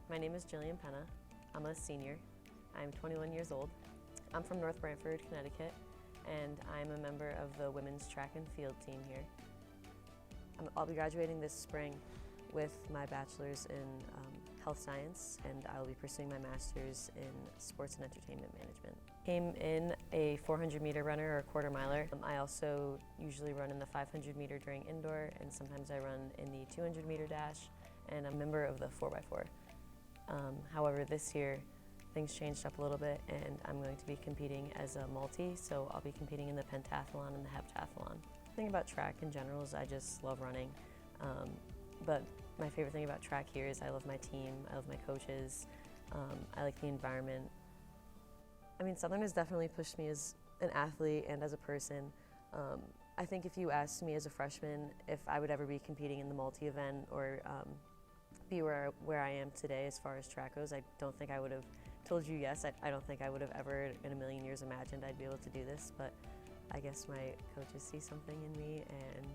My name is Gillian Pena. I'm a senior. I'm 21 years old. I'm from North Branford, Connecticut, and I'm a member of the women's track and field team here. I'll be graduating this spring with my bachelor's in health science, and I will be pursuing my master's in sports and entertainment management. Came in a 400-meter runner or a quarter miler. I also usually run in the 500-meter during indoor, and sometimes I run in the 200-meter dash, and I'm a member of the 4x4. However, this year things changed up a little bit, and I'm going to be competing as a multi, so I'll be competing in the pentathlon and the heptathlon. The thing about track in general is I just love running. But my favorite thing about track here is I love my team, I love my coaches, I like the environment. I mean, Southern has definitely pushed me as an athlete and as a person. I think if you asked me as a freshman if I would ever be competing in the multi-event or be where I am today as far as track goes, I don't think I would have told you yes. I don't think I would have ever in a million years imagined I'd be able to do this, but I guess my coaches see something in me and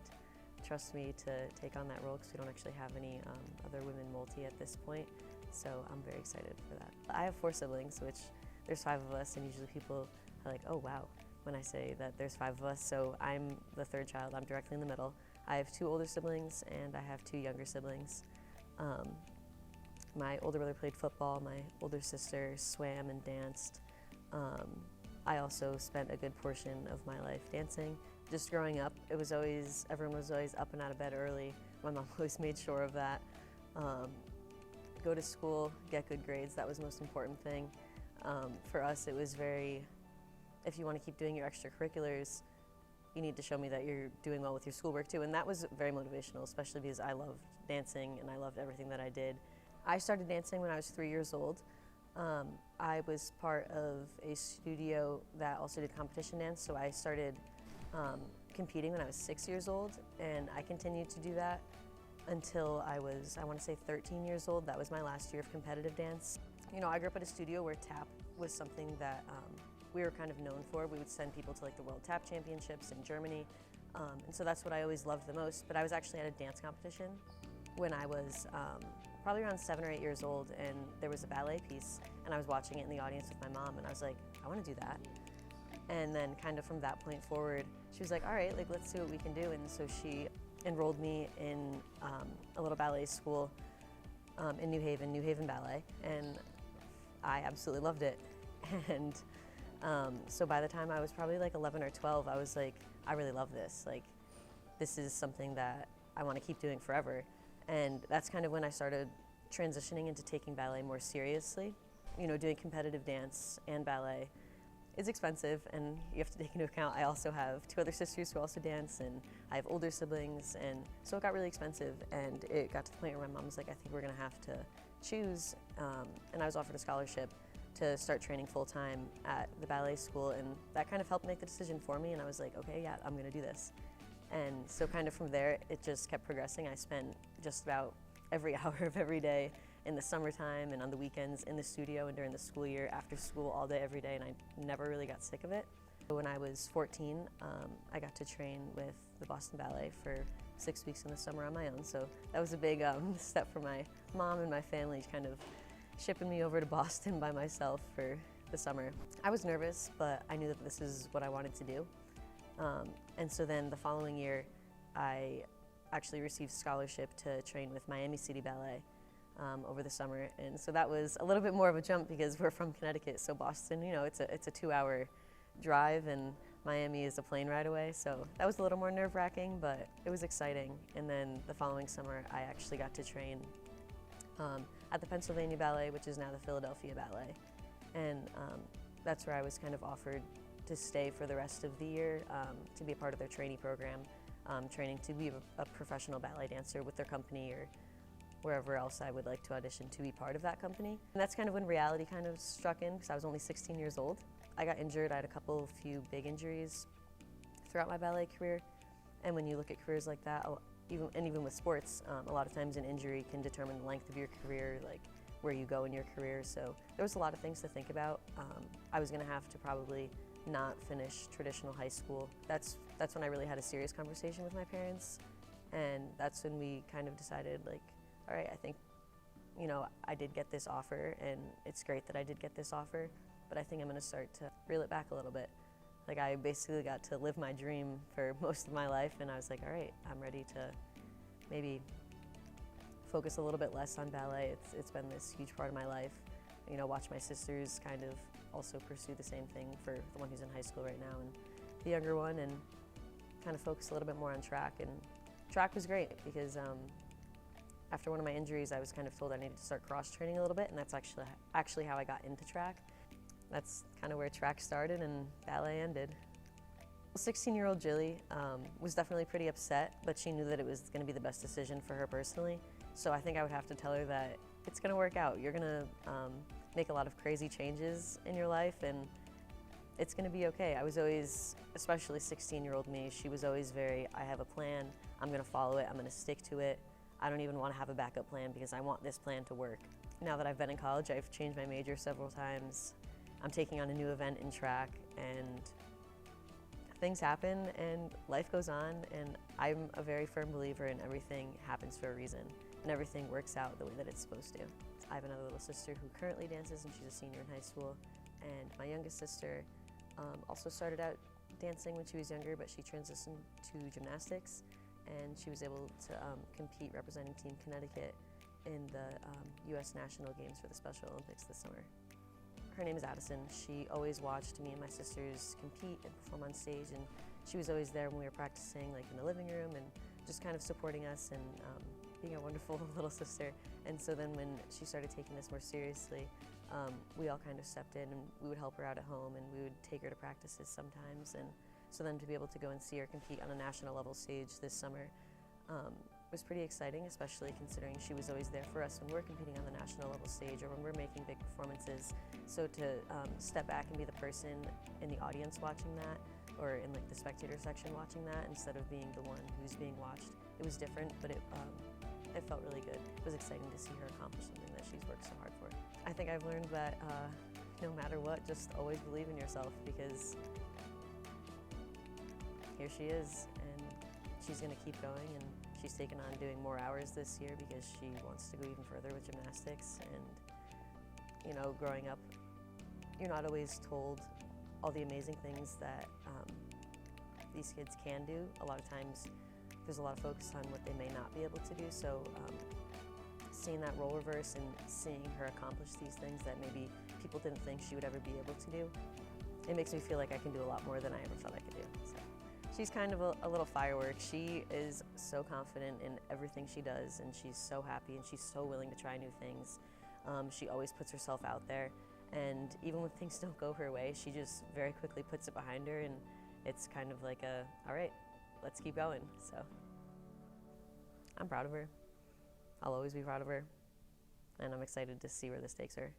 trust me to take on that role because we don't actually have any other women multi at this point, so I'm very excited for that. I have 4 siblings, which there's 5 of us, and usually people are like, oh wow, when I say that there's 5 of us, so I'm the 3rd child. I'm directly in the middle. I have 2 older siblings and I have 2 younger siblings. My older brother played football, my older sister swam and danced. I also spent a good portion of my life dancing. Just growing up, everyone was always up and out of bed early. My mom always made sure of that. Go to school, get good grades, that was the most important thing. For us, it was if you want to keep doing your extracurriculars, you need to show me that you're doing well with your schoolwork too, and that was very motivational, especially because I loved dancing and I loved everything that I did. I started dancing when I was 3 years old. I was part of a studio that also did competition dance, so I started competing when I was 6 years old, and I continued to do that until I was, I want to say 13 years old. That was my last year of competitive dance. You know, I grew up at a studio where tap was something that we were kind of known for. We would send people to like the World Tap Championships in Germany, and so that's what I always loved the most. But I was actually at a dance competition when I was probably around 7 or 8 years old, and there was a ballet piece, and I was watching it in the audience with my mom, and I was like, I want to do that. And then kind of from that point forward, she was like, all right, like, let's see what we can do. And so she enrolled me in a little ballet school in New Haven Ballet, and I absolutely loved it. And so by the time I was probably like 11 or 12, I was like, I really love this. Like, this is something that I want to keep doing forever. And that's kind of when I started transitioning into taking ballet more seriously. You know, doing competitive dance and ballet is expensive, and you have to take into account I also have 2 other sisters who also dance, and I have older siblings, and so it got really expensive, and it got to the point where my mom was like, I think we're gonna have to choose, and I was offered a scholarship to start training full-time at the ballet school, and that kind of helped make the decision for me, and I was like, okay, yeah, I'm gonna do this. And so kind of from there, it just kept progressing. I spent just about every hour of every day in the summertime and on the weekends in the studio and during the school year, after school, all day, every day, and I never really got sick of it. When I was 14, I got to train with the Boston Ballet for 6 weeks in the summer on my own, so that was a big step for my mom and my family, kind of shipping me over to Boston by myself for the summer. I was nervous, but I knew that this is what I wanted to do. And so then the following year, I actually received scholarship to train with Miami City Ballet over the summer, and so that was a little bit more of a jump because we're from Connecticut, so Boston, you know, it's a 2-hour drive, and Miami is a plane ride away, so that was a little more nerve-wracking, but it was exciting. And then the following summer, I actually got to train at the Pennsylvania Ballet, which is now the Philadelphia Ballet, and that's where I was kind of offered to stay for the rest of the year to be a part of their trainee program, training to be a professional ballet dancer with their company or wherever else I would like to audition to be part of that company. And that's kind of when reality kind of struck in, because I was only 16 years old. I got injured. I had a few big injuries throughout my ballet career, and when you look at careers like that, even with sports, a lot of times an injury can determine the length of your career, like where you go in your career. So there was a lot of things to think about. I was going to have to probably not finish traditional high school. That's when I really had a serious conversation with my parents, and that's when we kind of decided, like, all right, I think you know, I did get this offer, and it's great that I did get this offer, but I think I'm going to start to reel it back a little bit. Like, I basically got to live my dream for most of my life, and I was like, all right, I'm ready to maybe focus a little bit less on ballet. It's been this huge part of my life. You know, watch my sisters kind of also pursue the same thing, for the one who's in high school right now and the younger one, and kind of focus a little bit more on track. And track was great because after one of my injuries, I was kind of told I needed to start cross-training a little bit, and that's actually how I got into track. That's kind of where track started and ballet ended. 16-year-old Gilly was definitely pretty upset, but she knew that it was going to be the best decision for her personally. So I think I would have to tell her that it's going to work out. You're going to make a lot of crazy changes in your life, and it's going to be okay. I was always, especially 16-year-old me, she was always very, I have a plan, I'm going to follow it, I'm going to stick to it. I don't even want to have a backup plan because I want this plan to work. Now that I've been in college, I've changed my major several times. I'm taking on a new event in track, and things happen and life goes on, and I'm a very firm believer in everything happens for a reason and everything works out the way that it's supposed to. I have another little sister who currently dances, and she's a senior in high school, and my youngest sister also started out dancing when she was younger, but she transitioned to gymnastics, and she was able to compete representing Team Connecticut in the U.S. National Games for the Special Olympics this summer. Her name is Addison. She always watched me and my sisters compete and perform on stage, and she was always there when we were practicing, like in the living room, and just kind of supporting us and being a wonderful little sister. And so then when she started taking this more seriously, we all kind of stepped in, and we would help her out at home, and we would take her to practices sometimes. And so then to be able to go and see her compete on a national level stage this summer was pretty exciting, especially considering she was always there for us when we're competing on the national level stage or when we're making big performances. So to step back and be the person in the audience watching that, or in like the spectator section watching that, instead of being the one who's being watched, it was different, but it felt really good. It was exciting to see her accomplish something that she's worked so hard for. I think I've learned that no matter what, just always believe in yourself, because here she is, and she's going to keep going, and she's taken on doing more hours this year because she wants to go even further with gymnastics. And, you know, growing up, you're not always told all the amazing things that these kids can do. A lot of times there's a lot of focus on what they may not be able to do. So seeing that role reverse and seeing her accomplish these things that maybe people didn't think she would ever be able to do, it makes me feel like I can do a lot more than I ever thought I could do. So she's kind of a little firework. She is so confident in everything she does, and she's so happy, and she's so willing to try new things. She always puts herself out there, and even when things don't go her way, she just very quickly puts it behind her, and it's kind of like all right, let's keep going. So I'm proud of her. I'll always be proud of her, and I'm excited to see where this takes her.